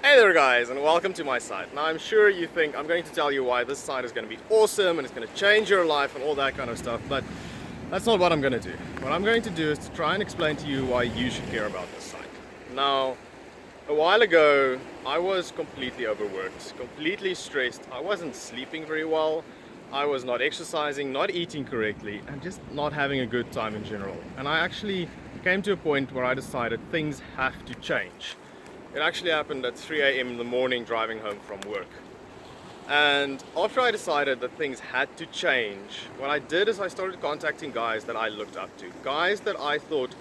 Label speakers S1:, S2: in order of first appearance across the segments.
S1: Hey there guys, and welcome to my site. Now I'm sure you think I'm going to tell you why this site is going to be awesome and it's going to change your life and all that kind of stuff, but that's not what I'm going to do. What I'm going to do is to try and explain to you why you should care about this site. Now, a while ago I was completely overworked, completely stressed. I wasn't sleeping very well, I was not exercising, not eating correctly, and just not having a good time in general. And I actually came to a point where I decided things have to change. It actually happened at 3 a.m. in the morning driving home from work. And after I decided that things had to change, what I did is I started contacting guys that I looked up to. Guys that I thought,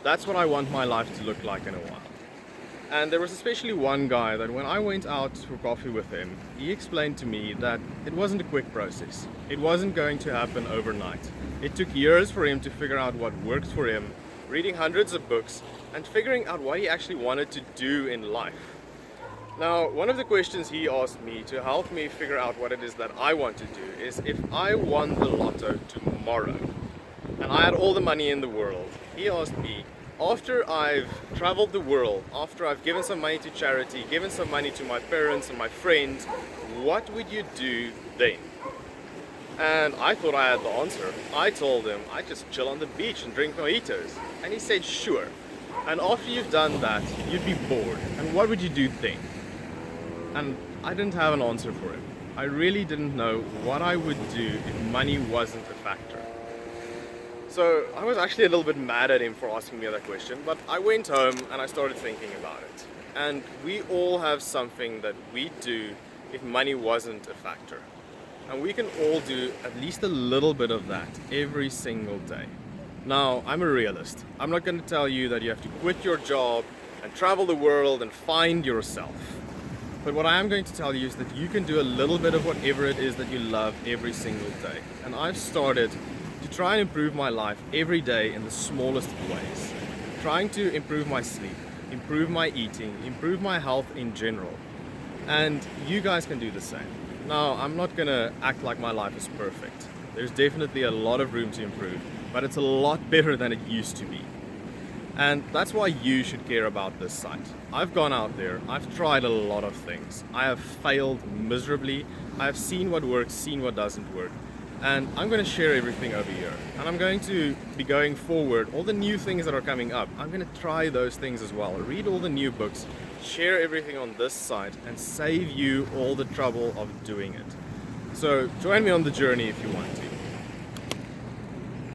S1: that's what I want my life to look like in a while. And there was especially one guy that when I went out for coffee with him, he explained to me that it wasn't a quick process. It wasn't going to happen overnight. It took years for him to figure out what works for him, reading hundreds of books and figuring out what he actually wanted to do in life. Now, one of the questions he asked me to help me figure out what it is that I want to do is if I won the lotto tomorrow and I had all the money in the world, he asked me, after I've traveled the world, after I've given some money to charity, given some money to my parents and my friends, what would you do then? And I thought I had the answer. I told him I'd just chill on the beach and drink mojitos. And he said, sure. And after you've done that, you'd be bored. And what would you do then? And I didn't have an answer for him. I really didn't know what I would do if money wasn't a factor. So I was actually a little bit mad at him for asking me that question, but I went home and I started thinking about it. And we all have something that we do if money wasn't a factor. And we can all do at least a little bit of that every single day. Now, I'm a realist. I'm not going to tell you that you have to quit your job and travel the world and find yourself. But what I am going to tell you is that you can do a little bit of whatever it is that you love every single day. And I've started to try and improve my life every day in the smallest of ways. Trying to improve my sleep, improve my eating, improve my health in general. And you guys can do the same. Now, I'm not going to act like my life is perfect. There's definitely a lot of room to improve, but it's a lot better than it used to be. And that's why you should care about this site. I've gone out there, I've tried a lot of things. I have failed miserably. I have seen what works, seen what doesn't work. And I'm going to share everything over here. And I'm going to be going forward, all the new things that are coming up. I'm going to try those things as well. Read all the new books, share everything on this site, and save you all the trouble of doing it. So join me on the journey if you want to.